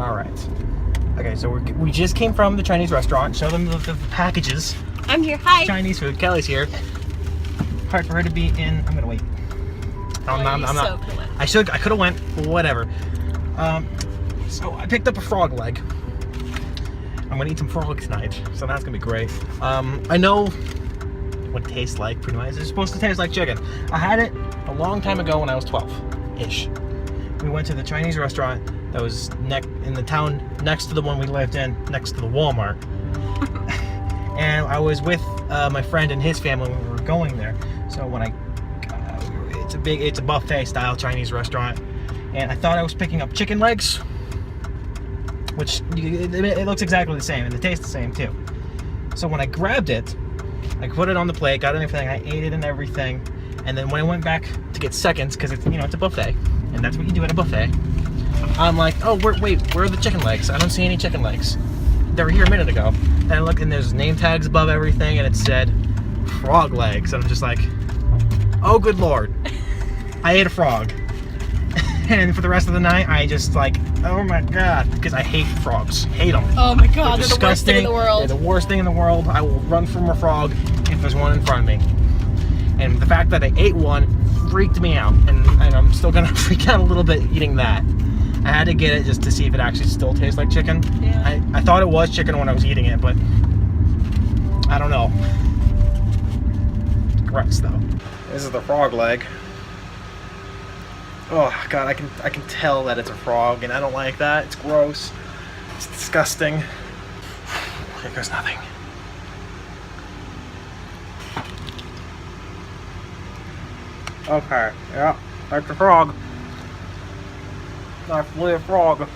All right. Okay, so we just came from the Chinese restaurant. Show them the packages. I'm here. Hi. Chinese food. Kelly's here. Hard for her to be in. I'm gonna wait. I'm not. I could have went. Whatever. So I picked up a frog leg. I'm gonna eat some frog tonight, so that's gonna be great. I know what it tastes like. Pretty much, it's supposed to taste like chicken. I had it a long time ago when I was 12-ish. We went to the Chinese restaurant that was in the town next to the one we lived in, next to the Walmart. And I was with my friend and his family when we were going there. So when it's a buffet style Chinese restaurant, and I thought I was picking up chicken legs, which it looks exactly the same and it tastes the same too. So when I grabbed it, I put it on the plate, got it and everything, I ate it and everything, and then when I went back to get seconds, because it's a buffet, and that's what you do at a buffet, I'm like, oh wait, where are the chicken legs? I don't see any chicken legs. They were here a minute ago. And I looked and there's name tags above everything and it said frog legs. And I'm just like, oh good lord. I ate a frog. And for the rest of the night, I just like, oh my god, because I hate frogs. Hate them. Oh my god, they're disgusting. The worst thing in the world. They're the worst thing in the world. I will run from a frog if there's one in front of me. And the fact that I ate one freaked me out. And I'm still gonna freak out a little bit eating that. I had to get it just to see if it actually still tastes like chicken. Yeah. I thought it was chicken when I was eating it, but I don't know. Gross though. This is the frog leg. Oh god, I can tell that it's a frog, and I don't like that. It's gross. It's disgusting. Here goes nothing. Okay, yeah, that's a frog. Definitely a frog.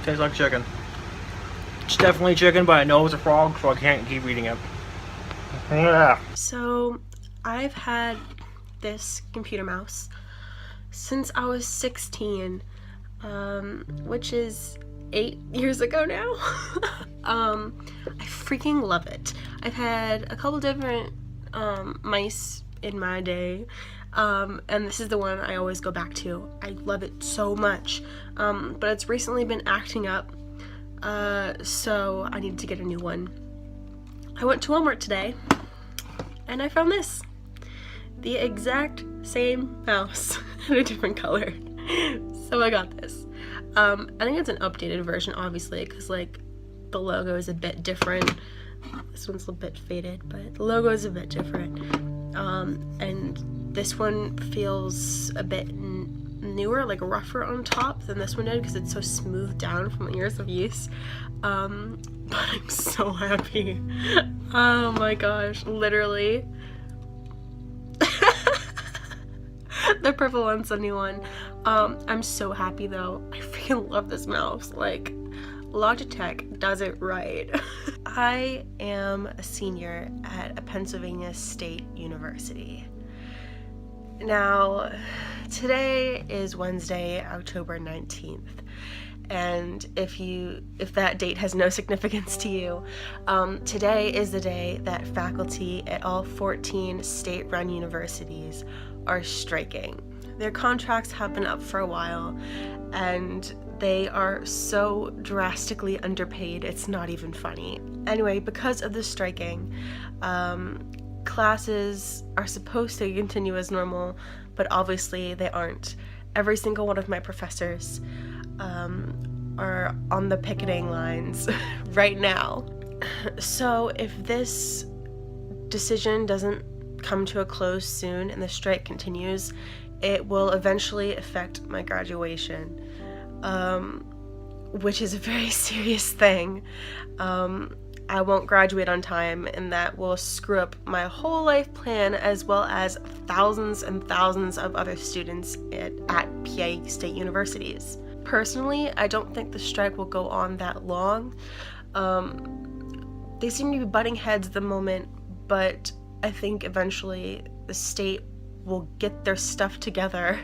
Tastes like chicken. It's definitely chicken, but I know it's a frog, so I can't keep eating it. Yeah. So, I've had this computer mouse since I was 16, which is 8 years ago now. I freaking love it. I've had a couple different mice in my day. And this is the one I always go back to. I love it so much, but it's recently been acting up, so I need to get a new one. I went to Walmart today, and I found this. The exact same mouse in a different color. So I got this. I think it's an updated version, obviously, because like the logo is a bit different. This one's a bit faded, but the logo is a bit different. And this one feels a bit newer, like rougher on top than this one did because it's so smoothed down from years of use. But I'm so happy. Oh my gosh, literally. The purple one's the new one. I'm so happy though. I freaking love this mouse. Like, Logitech does it right. I am a senior at a Pennsylvania State University. Now, today is Wednesday, October 19th. And if that date has no significance to you, today is the day that faculty at all 14 state-run universities are striking. Their contracts have been up for a while, and they are so drastically underpaid, it's not even funny. Anyway, because of the striking, classes are supposed to continue as normal, but obviously they aren't. Every single one of my professors are on the picketing lines right now. So if this decision doesn't come to a close soon and the strike continues, it will eventually affect my graduation, which is a very serious thing. I won't graduate on time, and that will screw up my whole life plan as well as thousands and thousands of other students at PA State universities. Personally, I don't think the strike will go on that long. They seem to be butting heads at the moment, but I think eventually the state will get their stuff together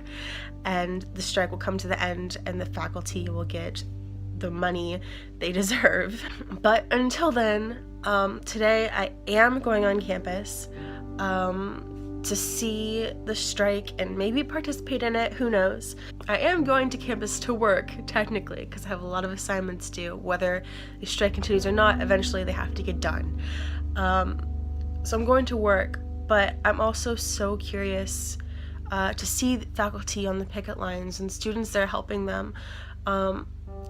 and the strike will come to the end and the faculty will get the money they deserve. But until then, today I am going on campus to see the strike and maybe participate in it, who knows. I am going to campus to work, technically, because I have a lot of assignments due. Whether the strike continues or not, eventually they have to get done. So I'm going to work, but I'm also so curious to see faculty on the picket lines and students that are helping them.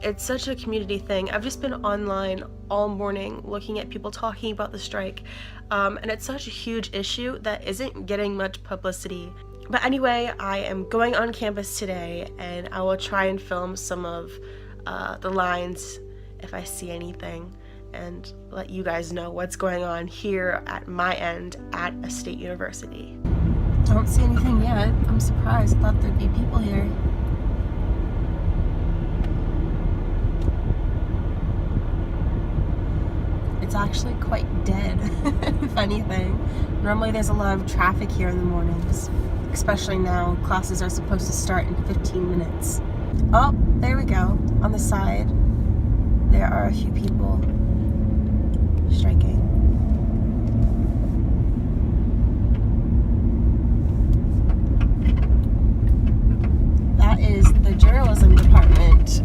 It's such a community thing. I've just been online all morning looking at people talking about the strike, and it's such a huge issue that isn't getting much publicity. But anyway, I am going on campus today, and I will try and film some of the lines if I see anything, and let you guys know what's going on here at my end at a state university. Don't see anything yet. I'm surprised. I thought there'd be people here. It's actually quite dead, if anything. Normally there's a lot of traffic here in the mornings, especially now. Classes are supposed to start in 15 minutes. Oh, there we go. On the side, there are a few people striking. That is the journalism department.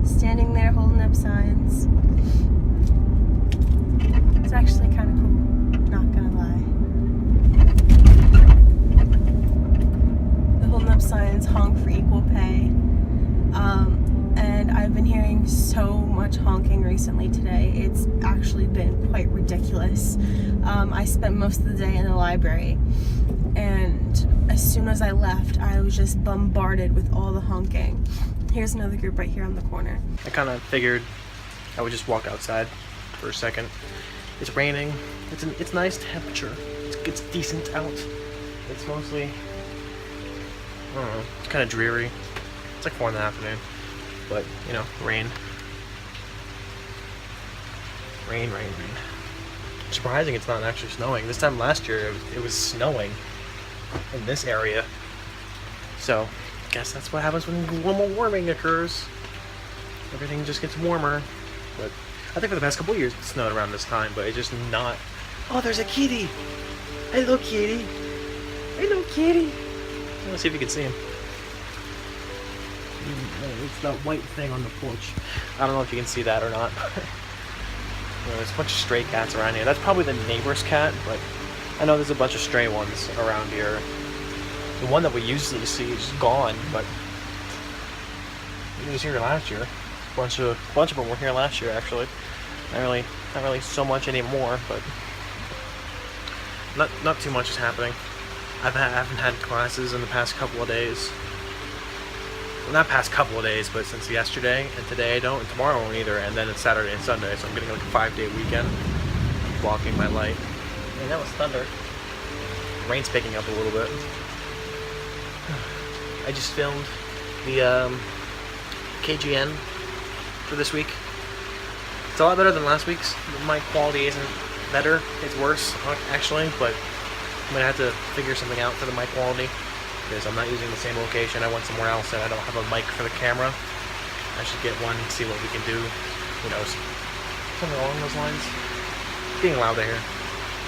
Standing there holding up signs. It's actually kind of cool, not gonna lie. They're holding up signs, honk for equal pay. And I've been hearing so much honking recently today. It's actually been quite ridiculous. I spent most of the day in the library, and as soon as I left, I was just bombarded with all the honking. Here's another group right here on the corner. I kind of figured I would just walk outside for a second. It's raining. It's nice temperature. It's decent out. It's mostly, I don't know, it's kind of dreary. It's like 4 in the afternoon, but you know, rain. Rain. Surprising it's not actually snowing. This time last year it was snowing in this area. So I guess that's what happens when global warming occurs. Everything just gets warmer. But I think for the past couple of years it snowed around this time, but it's just not. Oh, there's a kitty! Hello, kitty! Hello, kitty! Let's see if you can see him. It's that white thing on the porch. I don't know if you can see that or not. There's a bunch of stray cats around here. That's probably the neighbor's cat, but I know there's a bunch of stray ones around here. The one that we usually see is gone, but he was here last year. A bunch of them were here last year, actually. Not really so much anymore, but not too much is happening. I haven't had classes in the past couple of days. Well, not past couple of days, but since yesterday, and today I don't, and tomorrow I won't either, and then it's Saturday and Sunday, so I'm getting like a 5-day weekend, blocking my light. And that was thunder. Rain's picking up a little bit. I just filmed the KGN for this week. It's a lot better than last week's. The mic quality isn't better, it's worse actually, but I'm gonna have to figure something out for the mic quality because I'm not using the same location. I went somewhere else and I don't have a mic for the camera. I should get one and see what we can do. Who knows? Something along those lines. It's getting loud here.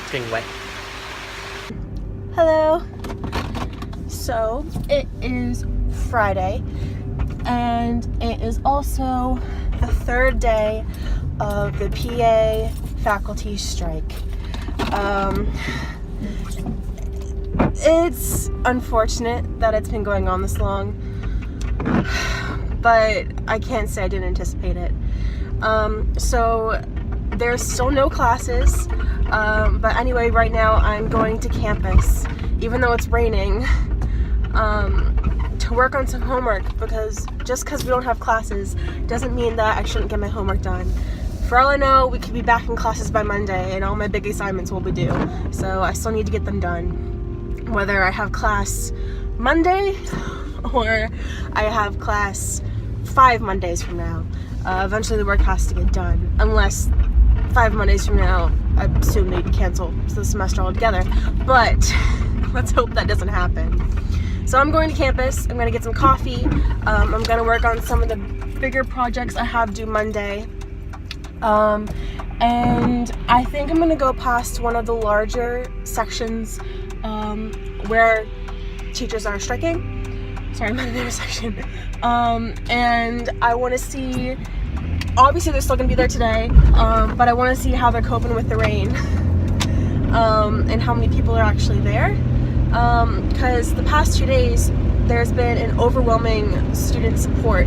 It's getting wet. Hello. So it is Friday, and it is also the 3rd day of the PA faculty strike. It's unfortunate that it's been going on this long, but I can't say I didn't anticipate it. So there's still no classes, but anyway, right now I'm going to campus, even though it's raining, to work on some homework, because just because we don't have classes doesn't mean that I shouldn't get my homework done. For all I know, we could be back in classes by Monday and all my big assignments will be due, so I still need to get them done. Whether I have class Monday or I have class 5 Mondays from now. Eventually the work has to get done, unless 5 Mondays from now, I assume they'd cancel the semester altogether, but let's hope that doesn't happen. So I'm going to campus, I'm gonna get some coffee, I'm gonna work on some of the bigger projects I have due Monday, and I think I'm gonna go past one of the larger sections where teachers are striking. Sorry, I'm at an intersection. And I want to see, obviously they're still going to be there today, but I want to see how they're coping with the rain, and how many people are actually there, because the past 2 days there's been an overwhelming student support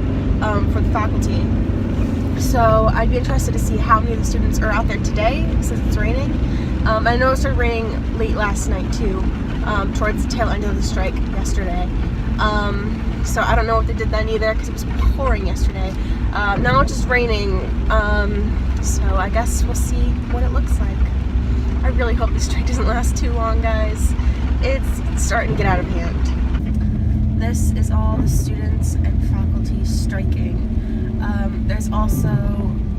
for the faculty. So I'd be interested to see how many of the students are out there today since it's raining. I know it started raining late last night too, towards the tail end of the strike yesterday. So I don't know if they did that either because it was pouring yesterday. Now it's just raining, so I guess we'll see what it looks like. I really hope this strike doesn't last too long, guys. It's starting to get out of hand. This is all the students and faculty striking. There's also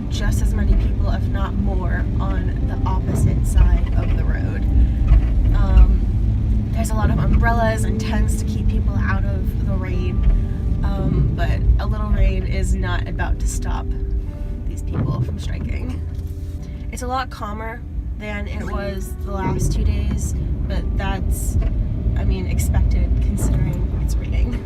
just as many people, if not more, on the opposite side of the road. There's a lot of umbrellas and tents to keep people out of the rain, but a little rain is not about to stop these people from striking. It's a lot calmer than it was the last 2 days, but that's, I mean, expected considering it's raining.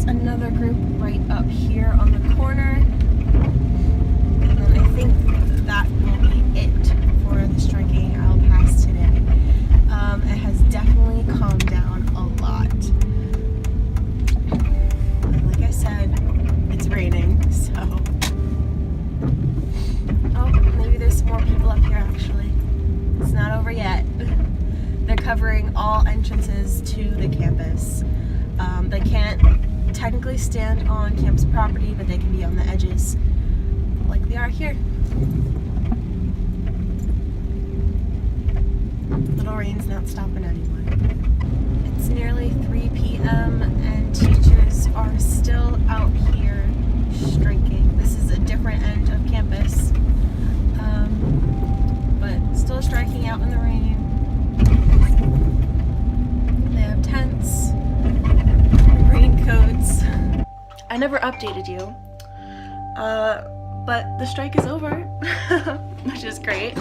Another group right up here on the corner, and then I think that will be it for the striking I'll pass today. It has definitely calmed down a lot. And like I said, it's raining, so... Oh, maybe there's some more people up here actually. It's not over yet. They're covering all entrances to the campus. They can't technically stand on campus property, but they can be on the edges like they are here. Little rain's not stopping anyone. It's nearly 3 p.m. and teachers are still out here striking. This is a different end of campus, but still striking out in the rain. They have tents, raincoats. I never updated you, but the strike is over, which is great.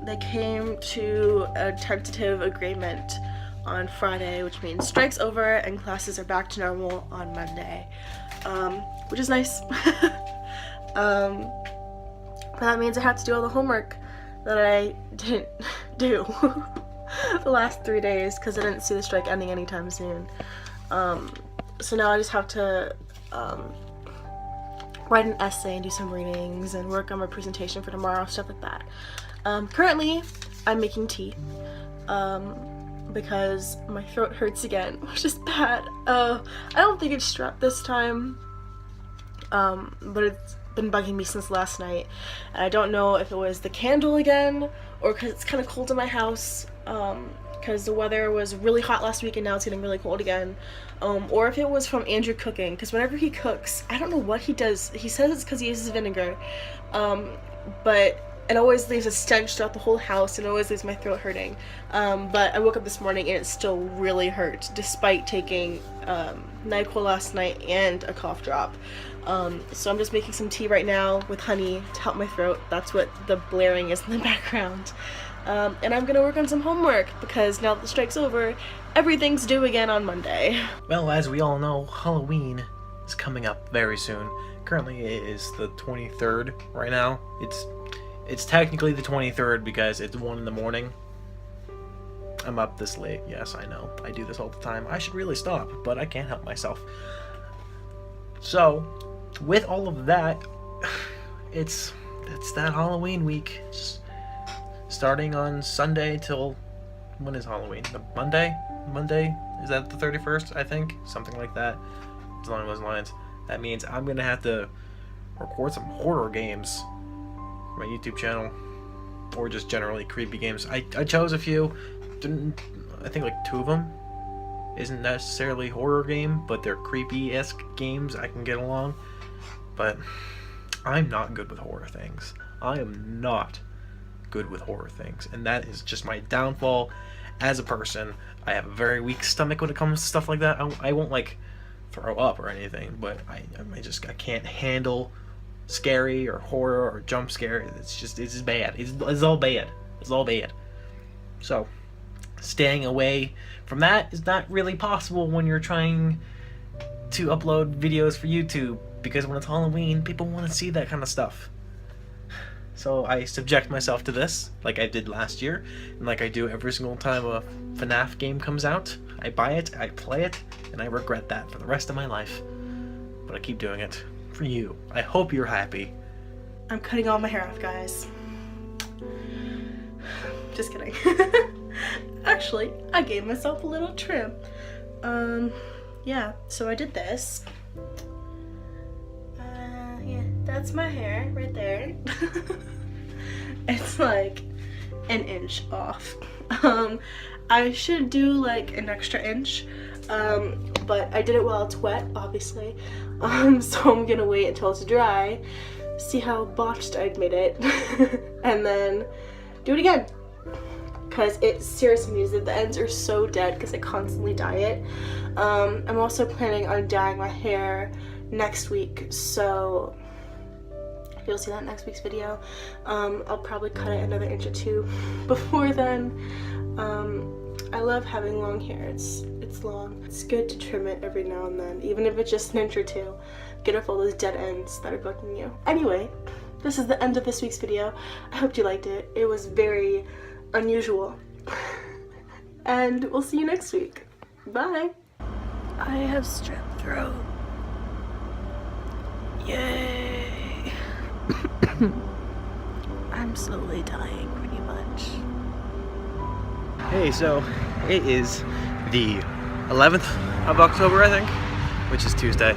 They came to a tentative agreement on Friday, which means strike's over and classes are back to normal on Monday, which is nice. But that means I have to do all the homework that I didn't do the last 3 days because I didn't see the strike ending anytime soon. So now I just have to write an essay and do some readings and work on my presentation for tomorrow, stuff like that. Currently, I'm making tea because my throat hurts again, which is bad. I don't think it's strep this time, but it's been bugging me since last night. And I don't know if it was the candle again or because it's kind of cold in my house. Because the weather was really hot last week and now it's getting really cold again, or if it was from Andrew cooking, because whenever he cooks, I don't know what he does. He says it's because he uses vinegar, but it always leaves a stench throughout the whole house and always leaves my throat hurting. But I woke up this morning and it still really hurt despite taking NyQuil last night and a cough drop. So I'm just making some tea right now with honey to help my throat. That's what the blaring is in the background. And I'm gonna work on some homework because now that the strike's over, everything's due again on Monday. Well, as we all know, Halloween is coming up very soon. Currently it is the 23rd right now. It's technically the 23rd because it's 1 in the morning. I'm up this late. Yes, I know. I do this all the time. I should really stop, but I can't help myself. So, with all of that, it's that Halloween week. Starting on Sunday till, when is Halloween? The Monday? Monday? Is that the 31st, I think? Something like that. Along those lines. That means I'm gonna have to record some horror games for my YouTube channel, or just generally creepy games. I chose a few. I think like 2 of them isn't necessarily horror game, but they're creepy-esque games I can get along. But I'm not good with horror things. I am not good with horror things, and that is just my downfall as a person. I have a very weak stomach when it comes to stuff like that. I won't like throw up or anything, but I can't handle scary or horror or jump scare. It's just bad. It's all bad. It's all bad. So staying away from that is not really possible when you're trying to upload videos for YouTube, because when it's Halloween, people want to see that kind of stuff. So I subject myself to this like I did last year, and like I do every single time a FNAF game comes out. I buy it, I play it, and I regret that for the rest of my life. But I keep doing it for you. I hope you're happy. I'm cutting all my hair off, guys. Just kidding. Actually, I gave myself a little trim. Yeah, so I did this. Yeah, that's my hair right there. It's like an inch off. I should do like an extra inch, but I did it while it's wet, obviously. So I'm gonna wait until it's dry, see how botched I've made it, and then do it again. Because it seriously means that the ends are so dead because I constantly dye it. I'm also planning on dyeing my hair next week, so you'll see that in next week's video. I'll probably cut it another inch or 2 before then. I love having long hair. It's long. It's good to trim it every now and then, even if it's just an inch or 2. Get off all those dead ends that are bugging you. Anyway, this is the end of this week's video. I hope you liked it. It was very unusual. And we'll see you next week. Bye. I have strep throat. Yay. I'm slowly dying pretty much. Hey, so it is the 11th of October, I think, which is Tuesday.